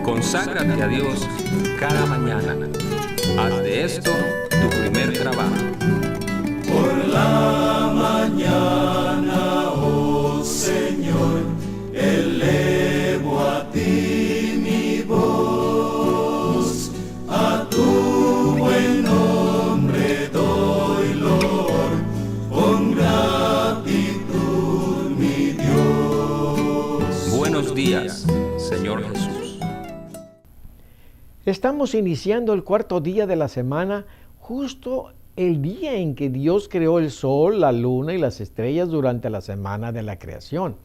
Conságrate a Dios cada mañana. Haz de esto tu primer trabajo. Por la mañana, oh Señor, elevo a ti mi voz, a tu buen nombre doy loor, con gratitud mi Dios. Buenos días, Señor Jesús. Estamos iniciando el cuarto día de la semana, justo el día en que Dios creó el sol, la luna y las estrellas durante la semana de la creación.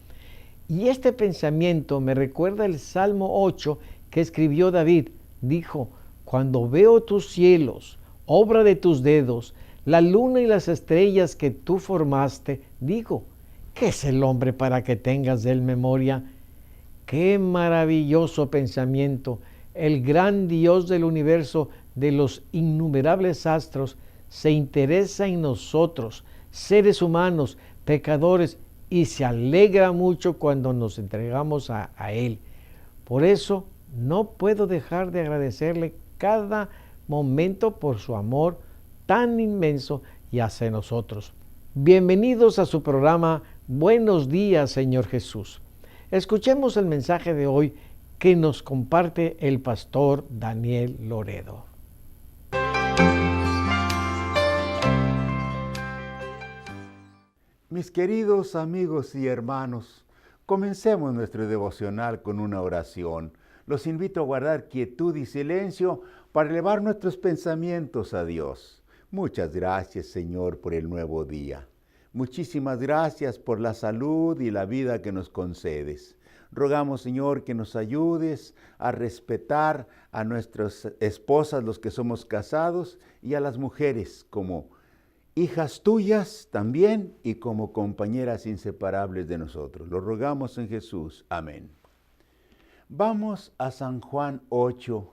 Y este pensamiento me recuerda el Salmo 8 que escribió David. Dijo: cuando veo tus cielos, obra de tus dedos, la luna y las estrellas que tú formaste, digo, ¿qué es el hombre para que tengas de él memoria? ¡Qué maravilloso pensamiento! El gran Dios del universo, de los innumerables astros, se interesa en nosotros, seres humanos, pecadores, y se alegra mucho cuando nos entregamos a Él. Por eso no puedo dejar de agradecerle cada momento por su amor tan inmenso y hacia nosotros. Bienvenidos a su programa Buenos días, Señor Jesús. Escuchemos el mensaje de hoy que nos comparte el pastor Daniel Loredo. Mis queridos amigos y hermanos, comencemos nuestro devocional con una oración. Los invito a guardar quietud y silencio para elevar nuestros pensamientos a Dios. Muchas gracias, Señor, por el nuevo día. Muchísimas gracias por la salud y la vida que nos concedes. Rogamos, Señor, que nos ayudes a respetar a nuestras esposas, los que somos casados, y a las mujeres como hijas tuyas también y como compañeras inseparables de nosotros. Lo rogamos en Jesús. Amén. Vamos a San Juan 8,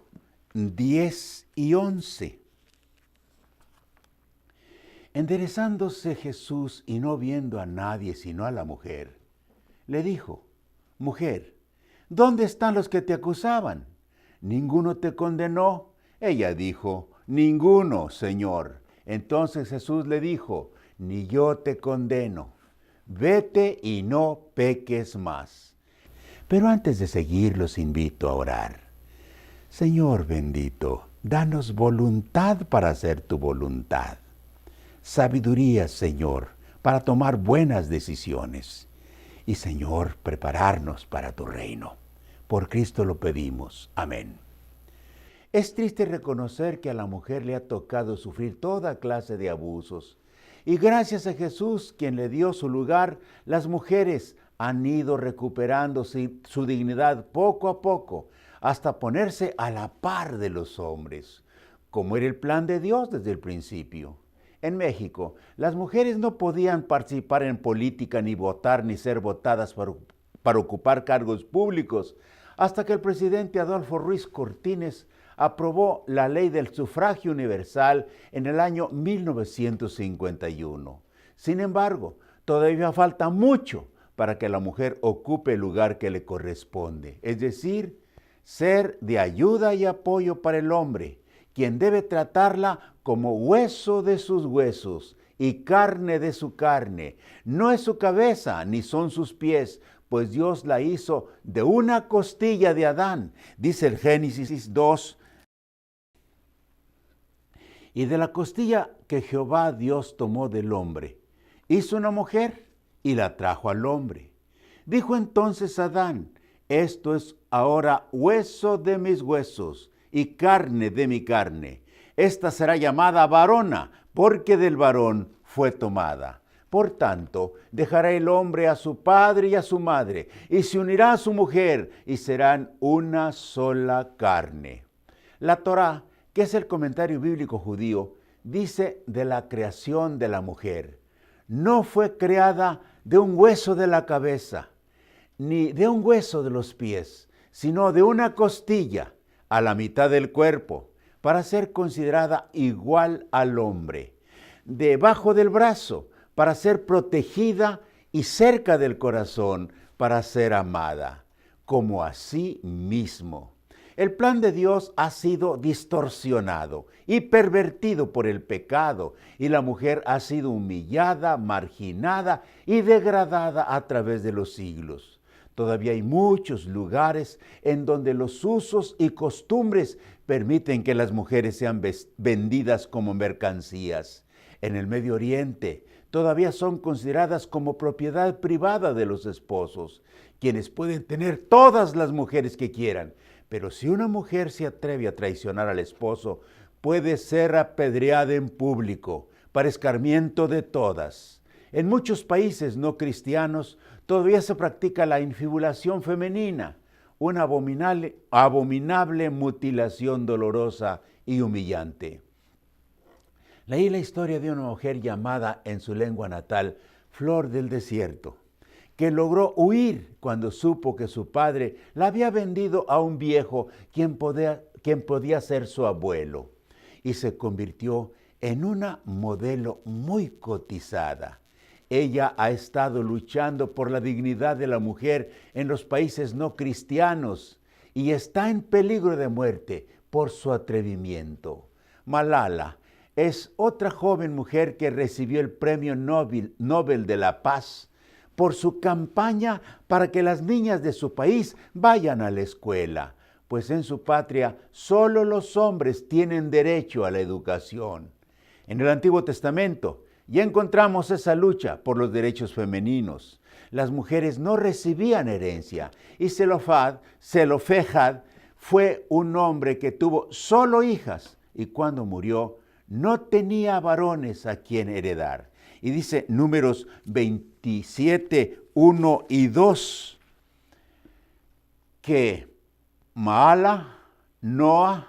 10 y 11. Enderezándose Jesús y no viendo a nadie sino a la mujer, le dijo: Mujer, ¿dónde están los que te acusaban? ¿Ninguno te condenó? Ella dijo: Ninguno, Señor. Entonces Jesús le dijo: Ni yo te condeno. Vete y no peques más. Pero antes de seguir, los invito a orar. Señor bendito, danos voluntad para hacer tu voluntad. Sabiduría, Señor, para tomar buenas decisiones. Y, Señor, prepararnos para tu reino. Por Cristo lo pedimos. Amén. Es triste reconocer que a la mujer le ha tocado sufrir toda clase de abusos. Y gracias a Jesús, quien le dio su lugar, las mujeres han ido recuperando su dignidad poco a poco, hasta ponerse a la par de los hombres, como era el plan de Dios desde el principio. En México, las mujeres no podían participar en política, ni votar, ni ser votadas para ocupar cargos públicos, hasta que el presidente Adolfo Ruiz Cortines aprobó la ley del sufragio universal en el año 1951. Sin embargo, todavía falta mucho para que la mujer ocupe el lugar que le corresponde, es decir, ser de ayuda y apoyo para el hombre, quien debe tratarla como hueso de sus huesos y carne de su carne. No es su cabeza ni son sus pies, pues Dios la hizo de una costilla de Adán, dice el Génesis 2. Y de la costilla que Jehová Dios tomó del hombre, hizo una mujer y la trajo al hombre. Dijo entonces Adán: esto es ahora hueso de mis huesos y carne de mi carne. Esta será llamada varona, porque del varón fue tomada. Por tanto, dejará el hombre a su padre y a su madre, y se unirá a su mujer, y serán una sola carne. La Torá, que es el comentario bíblico judío, dice de la creación de la mujer: no fue creada de un hueso de la cabeza, ni de un hueso de los pies, sino de una costilla a la mitad del cuerpo, para ser considerada igual al hombre, debajo del brazo, para ser protegida, y cerca del corazón, para ser amada, como a sí mismo. El plan de Dios ha sido distorsionado y pervertido por el pecado, y la mujer ha sido humillada, marginada y degradada a través de los siglos. Todavía hay muchos lugares en donde los usos y costumbres permiten que las mujeres sean vendidas como mercancías. En el Medio Oriente todavía son consideradas como propiedad privada de los esposos, quienes pueden tener todas las mujeres que quieran. Pero si una mujer se atreve a traicionar al esposo, puede ser apedreada en público, para escarmiento de todas. En muchos países no cristianos todavía se practica la infibulación femenina, una abominable mutilación dolorosa y humillante. Leí la historia de una mujer llamada en su lengua natal Flor del Desierto, que logró huir cuando supo que su padre la había vendido a un viejo quien podía ser su abuelo, y se convirtió en una modelo muy cotizada. Ella ha estado luchando por la dignidad de la mujer en los países no cristianos y está en peligro de muerte por su atrevimiento. Malala es otra joven mujer que recibió el Premio Nobel de la Paz por su campaña para que las niñas de su país vayan a la escuela, pues en su patria solo los hombres tienen derecho a la educación. En el Antiguo Testamento ya encontramos esa lucha por los derechos femeninos. Las mujeres no recibían herencia y Zelofehad fue un hombre que tuvo solo hijas y cuando murió no tenía varones a quien heredar. Y dice Números 27, 1 y 2, que Maala, Noa,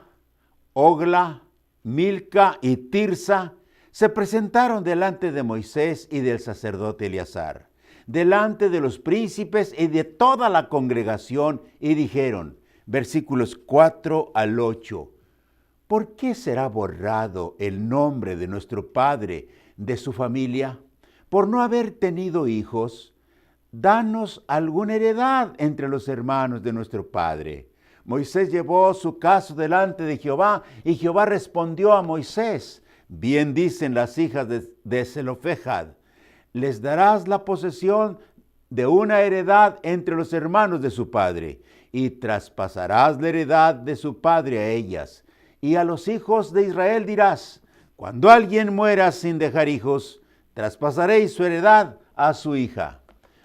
Ogla, Milca y Tirsa se presentaron delante de Moisés y del sacerdote Eleazar, delante de los príncipes y de toda la congregación, y dijeron, versículos 4 al 8, ¿por qué será borrado el nombre de nuestro padre de su familia? Por no haber tenido hijos, danos alguna heredad entre los hermanos de nuestro padre. Moisés llevó su caso delante de Jehová, y Jehová respondió a Moisés, bien dicen las hijas de Zelofehad, les darás la posesión de una heredad entre los hermanos de su padre, y traspasarás la heredad de su padre a ellas. Y a los hijos de Israel dirás, cuando alguien muera sin dejar hijos, traspasaréis su heredad a su hija.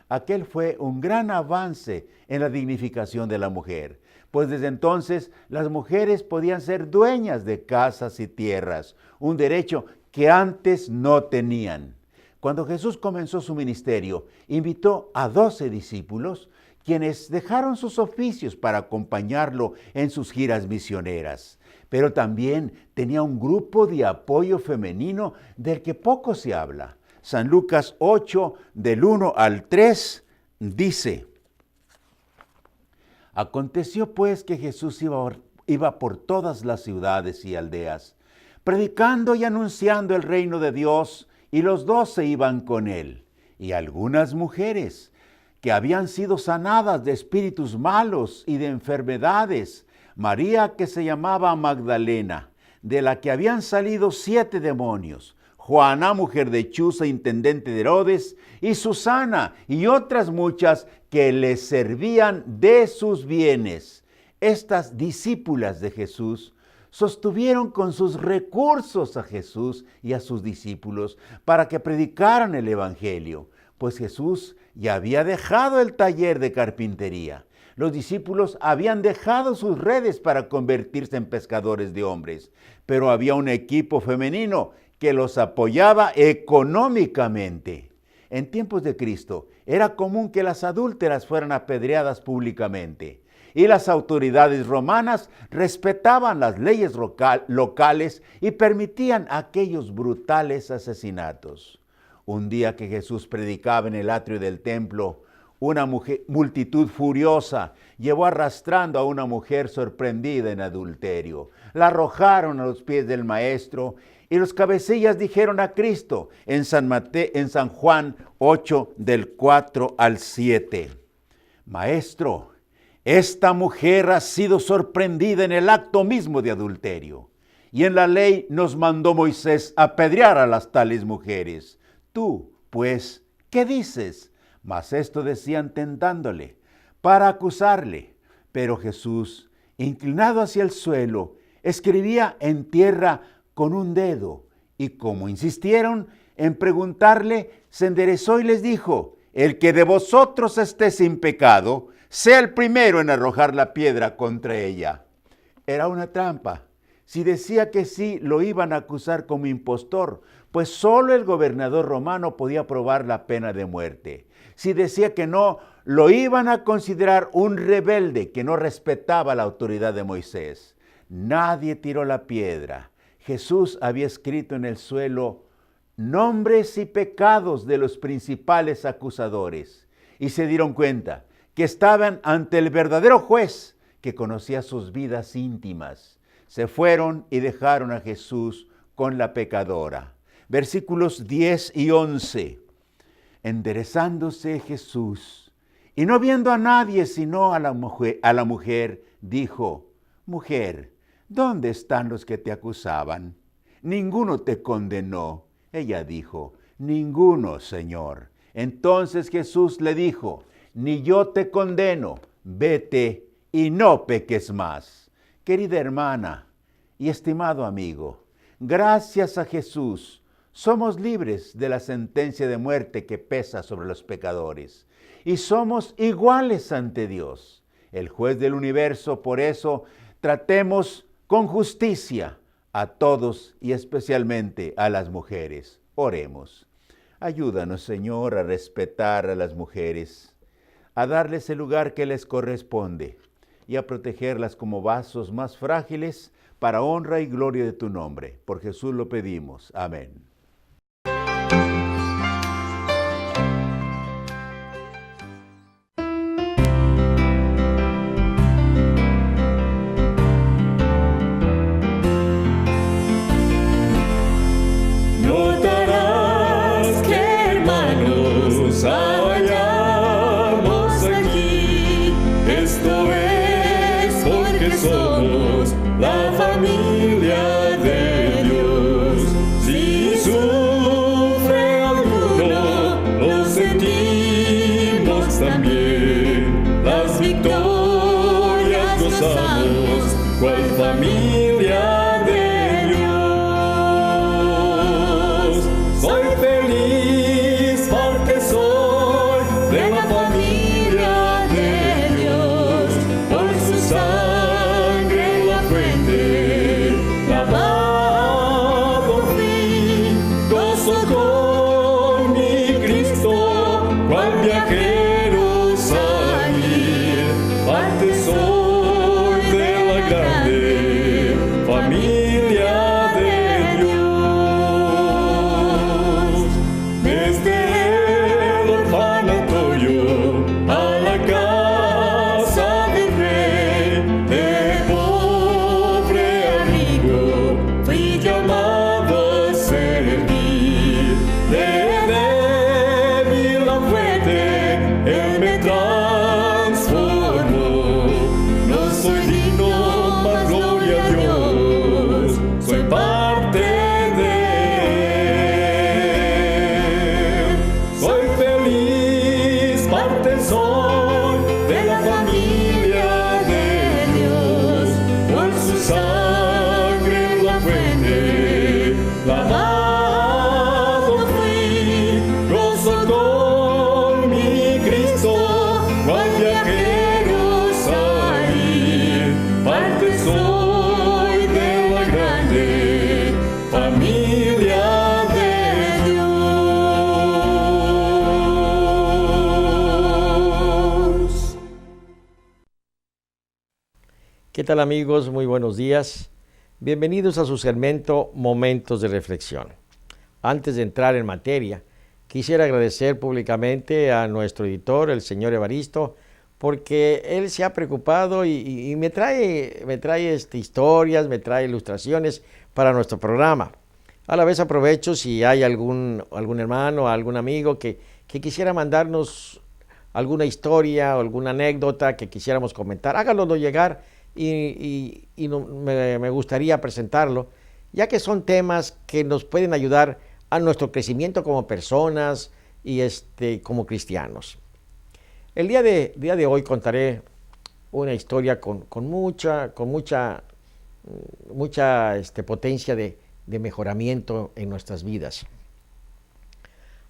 Aquel fue un gran avance en la dignificación de la mujer, pues desde entonces las mujeres podían ser dueñas de casas y tierras, un derecho que antes no tenían. Cuando Jesús comenzó su ministerio, invitó a 12 discípulos, quienes dejaron sus oficios para acompañarlo en sus giras misioneras. Pero también tenía un grupo de apoyo femenino del que poco se habla. San Lucas 8, del 1 al 3, dice, aconteció pues que Jesús iba por todas las ciudades y aldeas, predicando y anunciando el reino de Dios, y los 12 iban con él. Y algunas mujeres que habían sido sanadas de espíritus malos y de enfermedades, María, que se llamaba Magdalena, de la que habían salido 7 demonios, Juana, mujer de Chuza, intendente de Herodes, y Susana, y otras muchas que le servían de sus bienes. Estas discípulas de Jesús sostuvieron con sus recursos a Jesús y a sus discípulos para que predicaran el evangelio, pues Jesús ya había dejado el taller de carpintería. Los discípulos habían dejado sus redes para convertirse en pescadores de hombres, pero había un equipo femenino que los apoyaba económicamente. En tiempos de Cristo era común que las adúlteras fueran apedreadas públicamente, y las autoridades romanas respetaban las leyes locales y permitían aquellos brutales asesinatos. Un día que Jesús predicaba en el atrio del templo, una multitud furiosa llevó arrastrando a una mujer sorprendida en adulterio. La arrojaron a los pies del maestro y los cabecillas dijeron a Cristo en San Juan 8, del 4 al 7, Maestro, Esta mujer ha sido sorprendida en el acto mismo de adulterio. Y en la ley nos mandó Moisés apedrear a las tales mujeres. Tú, pues, ¿qué dices? Mas esto decían tentándole, para acusarle. Pero Jesús, inclinado hacia el suelo, escribía en tierra con un dedo. Y como insistieron en preguntarle, se enderezó y les dijo: el que de vosotros esté sin pecado, sea el primero en arrojar la piedra contra ella. Era una trampa. Si decía que sí, lo iban a acusar como impostor, pues solo el gobernador romano podía probar la pena de muerte. Si decía que no, lo iban a considerar un rebelde que no respetaba la autoridad de Moisés. Nadie tiró la piedra. Jesús había escrito en el suelo nombres y pecados de los principales acusadores, y se dieron cuenta que estaban ante el verdadero juez que conocía sus vidas íntimas. Se fueron y dejaron a Jesús con la pecadora. Versículos 10 y 11. Enderezándose Jesús, y no viendo a nadie sino a la mujer, dijo: mujer, ¿dónde están los que te acusaban? Ninguno te condenó. Ella dijo: ninguno, Señor. Entonces Jesús le dijo: ni yo te condeno, vete y no peques más. Querida hermana y estimado amigo, gracias a Jesús somos libres de la sentencia de muerte que pesa sobre los pecadores y somos iguales ante Dios, el juez del universo. Por eso tratemos con justicia a todos y especialmente a las mujeres. Oremos. Ayúdanos, Señor, a respetar a las mujeres, a darles el lugar que les corresponde y a protegerlas como vasos más frágiles para honra y gloria de tu nombre. Por Jesús lo pedimos. Amén. Notarás que, hermanos, hallamos aquí. Esto es porque somos la familia de Dios. Si sufre alguno, lo sentimos también. Las victorias gozamos, cual familia de Dios. Soy feliz porque soy de la familia de Dios. Por su sangre en la fuente, lavado fui, gozo con mi Cristo, cual viajero salir. Parte soy de la grande familia de Dios. Desde el orfanatorio a la casa del rey, de pobre a rico fui llamado a servir. De débil a fuerte Él me transformó. No soy digno, mas gloria a Dios, soy parte de Él. Soy feliz, parte soy de la familia de Dios. Por su sangre en la fuente, lavado fui, gozo con mi Cristo, cual viajero salir. Parte soy de la grande familia de Dios. ¿Qué tal, amigos? Muy buenos días. Bienvenidos a su segmento Momentos de Reflexión. Antes de entrar en materia, quisiera agradecer públicamente a nuestro editor, el señor Evaristo, porque él se ha preocupado y me trae historias, me trae ilustraciones para nuestro programa. A la vez aprovecho si hay algún hermano, algún amigo que quisiera mandarnos alguna historia o alguna anécdota que quisiéramos comentar, háganoslo llegar y me gustaría presentarlo, ya que son temas que nos pueden ayudar a nuestro crecimiento como personas y como cristianos. El día de hoy contaré una historia con mucha potencia de mejoramiento en nuestras vidas.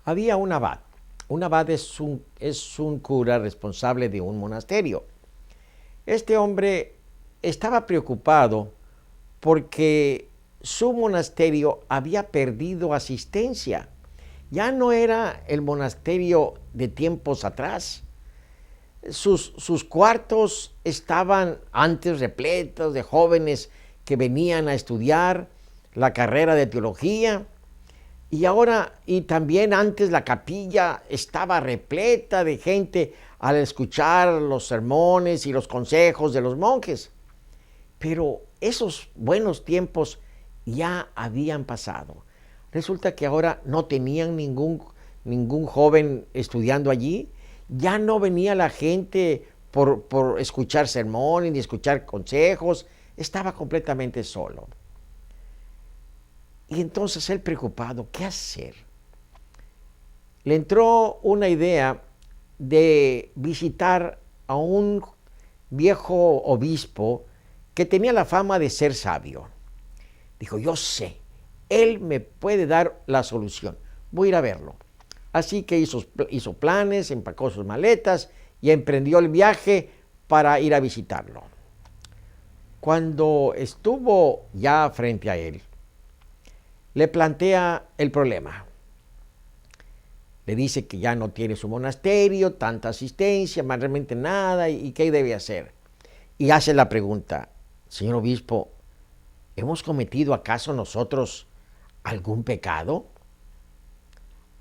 Había un abad. Un abad es un cura responsable de un monasterio. Este hombre estaba preocupado porque su monasterio había perdido asistencia. Ya no era el monasterio de tiempos atrás. Sus cuartos estaban antes repletos de jóvenes que venían a estudiar la carrera de teología, y también antes la capilla estaba repleta de gente al escuchar los sermones y los consejos de los monjes. Pero esos buenos tiempos ya habían pasado. Resulta que ahora no tenían ningún joven estudiando allí. Ya no venía la gente por escuchar sermones ni escuchar consejos. Estaba completamente solo. Y entonces él preocupado, ¿qué hacer? Le entró una idea de visitar a un viejo obispo que tenía la fama de ser sabio. Dijo, yo sé, él me puede dar la solución. Voy a ir a verlo. Así que hizo planes, empacó sus maletas y emprendió el viaje para ir a visitarlo. Cuando estuvo ya frente a él, le plantea el problema. Le dice que ya no tiene su monasterio, tanta asistencia, más realmente nada, y qué debe hacer. Y hace la pregunta, señor obispo, ¿hemos cometido acaso nosotros algún pecado?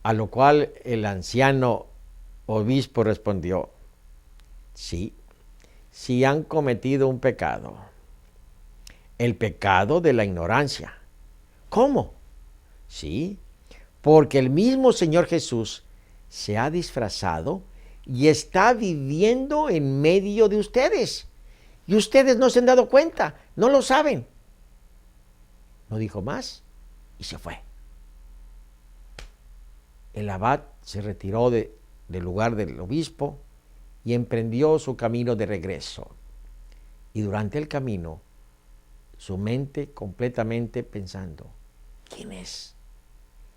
A lo cual el anciano obispo respondió, sí han cometido un pecado, el pecado de la ignorancia. ¿Cómo? Sí, porque el mismo Señor Jesús se ha disfrazado y está viviendo en medio de ustedes. Y ustedes no se han dado cuenta, no lo saben. No dijo más y se fue. El abad se retiró del lugar del obispo y emprendió su camino de regreso. Y durante el camino, su mente completamente pensando, ¿quién es?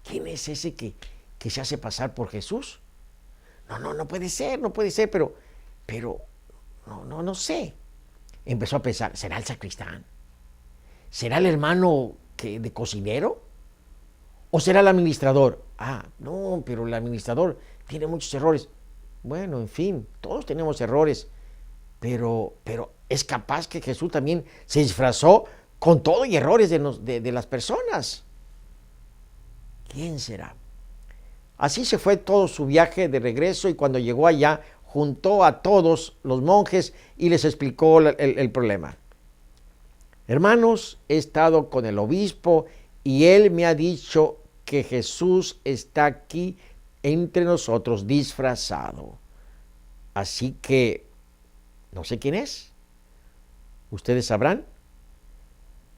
¿Quién es ese que se hace pasar por Jesús? No puede ser, pero no sé. Empezó a pensar, ¿será el sacristán? ¿Será el hermano de cocinero? ¿O será el administrador? No, pero el administrador tiene muchos errores. Bueno, en fin, todos tenemos errores, pero es capaz que Jesús también se disfrazó con todo y errores de las personas. ¿Quién será? Así se fue todo su viaje de regreso y cuando llegó allá, juntó a todos los monjes y les explicó el problema. Hermanos, he estado con el obispo y él me ha dicho que Jesús está aquí entre nosotros disfrazado. Así que no sé quién es. Ustedes sabrán.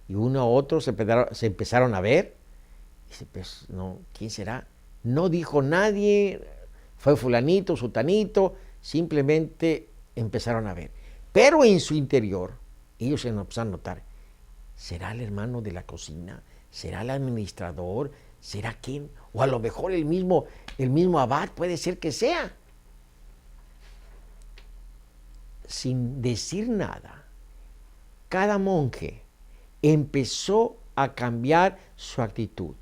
Y uno a otro se empezaron a ver. Dice, pues, no, ¿quién será? No dijo nadie, fue fulanito, sutanito, simplemente empezaron a ver. Pero en su interior, ellos se empezaron a notar, ¿será el hermano de la cocina? ¿Será el administrador? ¿Será quién? O a lo mejor el mismo abad, puede ser que sea. Sin decir nada, cada monje empezó a cambiar su actitud.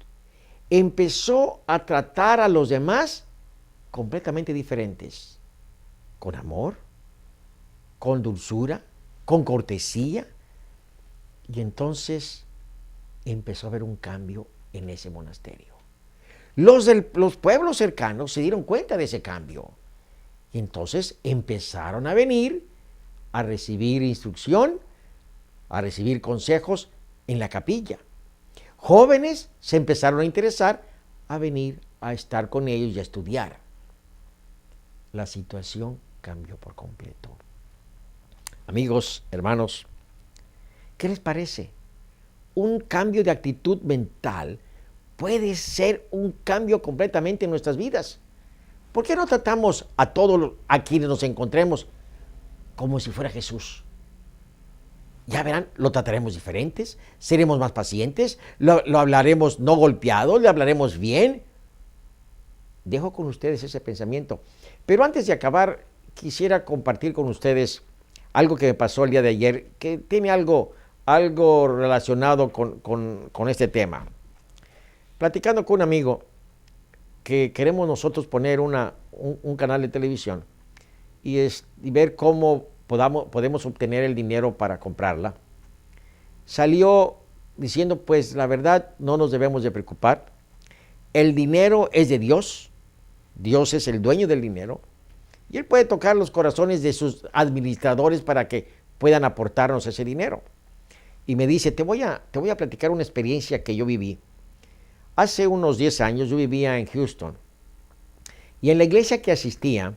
Empezó a tratar a los demás completamente diferentes, con amor, con dulzura, con cortesía. Y entonces empezó a haber un cambio en ese monasterio. Los pueblos cercanos se dieron cuenta de ese cambio. Y entonces empezaron a venir a recibir instrucción, a recibir consejos en la capilla. Jóvenes se empezaron a interesar a venir a estar con ellos y a estudiar. la situación cambió por completo. Amigos, hermanos, ¿qué les parece? Un cambio de actitud mental puede ser un cambio completamente en nuestras vidas. ¿Por qué no tratamos a todos a quienes nos encontremos como si fuera Jesús? Ya verán, lo trataremos diferentes, seremos más pacientes, lo hablaremos no golpeado, le hablaremos bien. Dejo con ustedes ese pensamiento. Pero antes de acabar, quisiera compartir con ustedes algo que me pasó el día de ayer, que tiene algo relacionado con este tema. Platicando con un amigo, que queremos nosotros poner un canal de televisión y ver cómo podemos obtener el dinero para comprarla. Salió diciendo, pues la verdad no nos debemos de preocupar. El dinero es de Dios. Dios es el dueño del dinero. Y Él puede tocar los corazones de sus administradores para que puedan aportarnos ese dinero. Y me dice, te voy a platicar una experiencia que yo viví. Hace unos 10 años yo vivía en Houston. Y en la iglesia que asistía,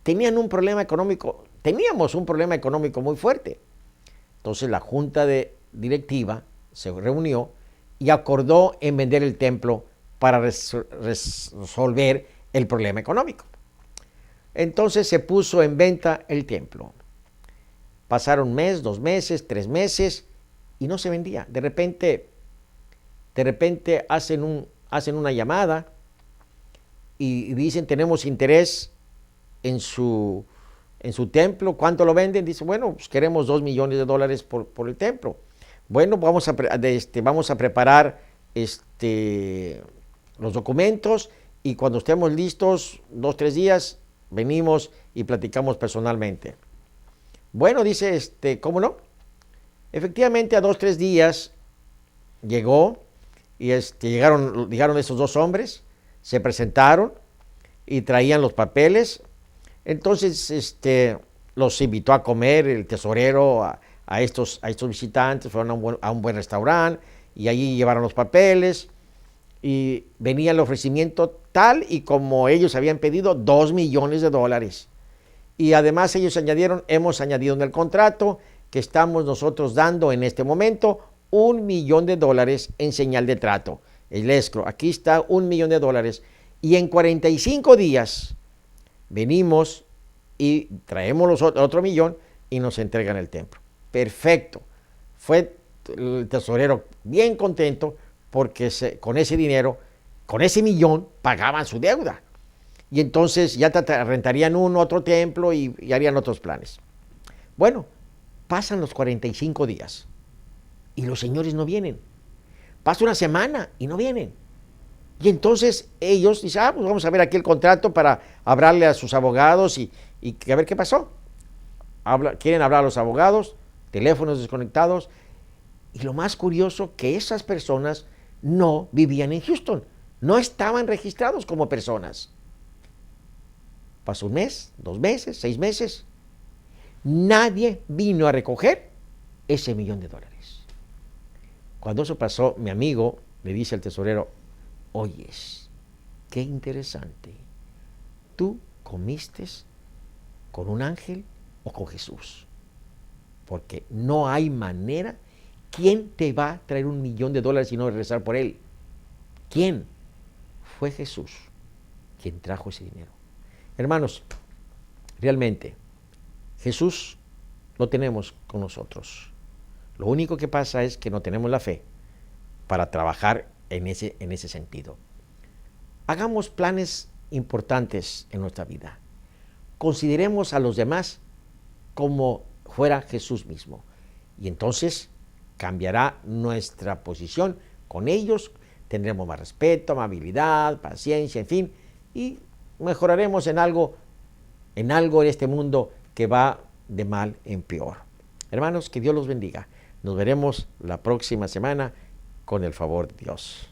teníamos un problema económico muy fuerte. Entonces la junta directiva se reunió y acordó en vender el templo para resolver el problema económico. Entonces se puso en venta el templo. Pasaron un mes, 2 meses, 3 meses y no se vendía. De repente hacen una llamada y dicen, tenemos interés en su templo. ¿Cuánto lo venden? Dice, bueno, pues queremos $2 millones por el templo. Bueno, vamos a preparar los documentos y cuando estemos listos, 2-3 días, venimos y platicamos personalmente. Bueno, dice, ¿cómo no? Efectivamente, a 2-3 días llegó y llegaron esos 2 hombres, se presentaron y traían los papeles. Entonces, los invitó a comer el tesorero a estos visitantes, fueron a un buen restaurante y allí llevaron los papeles y venía el ofrecimiento tal y como ellos habían pedido, $2 millones. Y además ellos hemos añadido en el contrato que estamos nosotros dando en este momento $1 millón en señal de trato. El escrow, aquí está $1 millón y en 45 días venimos y traemos los otro millón y nos entregan el templo. Perfecto. Fue el tesorero bien contento porque con ese dinero, con ese millón, pagaban su deuda. Y entonces ya rentarían otro templo y harían otros planes. Bueno, pasan los 45 días y los señores no vienen. Pasa una semana y no vienen. Y entonces ellos dicen, pues vamos a ver aquí el contrato para hablarle a sus abogados y a ver qué pasó. Quieren hablar a los abogados, teléfonos desconectados. Y lo más curioso, que esas personas no vivían en Houston, no estaban registrados como personas. Pasó 1 mes, 2 meses, 6 meses. Nadie vino a recoger ese $1 millón. Cuando eso pasó, mi amigo le dice al tesorero, oyes, qué interesante, ¿tú comiste con un ángel o con Jesús? Porque no hay manera. ¿Quién te va a traer $1 millón y no regresar por él? ¿Quién? Fue Jesús quien trajo ese dinero. Hermanos, realmente, Jesús lo tenemos con nosotros. Lo único que pasa es que no tenemos la fe para trabajar en ese sentido. Hagamos planes importantes en nuestra vida. Consideremos a los demás como fuera Jesús mismo. Y entonces cambiará nuestra posición con ellos, tendremos más respeto, amabilidad, paciencia, en fin, y mejoraremos en algo en este mundo que va de mal en peor. Hermanos, que Dios los bendiga. Nos veremos la próxima semana con el favor de Dios.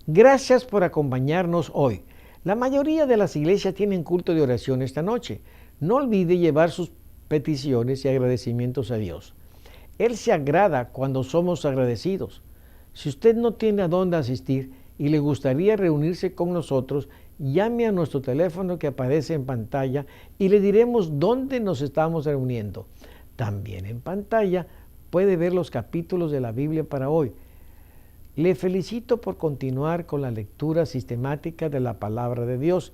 Gracias por acompañarnos hoy. La mayoría de las iglesias tienen culto de oración esta noche. No olvide llevar sus peticiones y agradecimientos a Dios. Él se agrada cuando somos agradecidos. Si usted no tiene a dónde asistir y le gustaría reunirse con nosotros llame a nuestro teléfono que aparece en pantalla y le diremos dónde nos estamos reuniendo. También en pantalla puede ver los capítulos de la Biblia para hoy. Le felicito por continuar con la lectura sistemática de la palabra de Dios.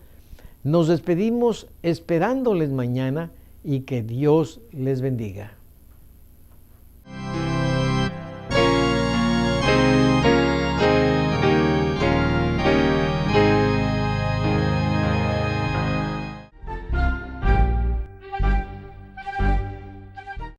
Nos despedimos esperándoles mañana y que Dios les bendiga.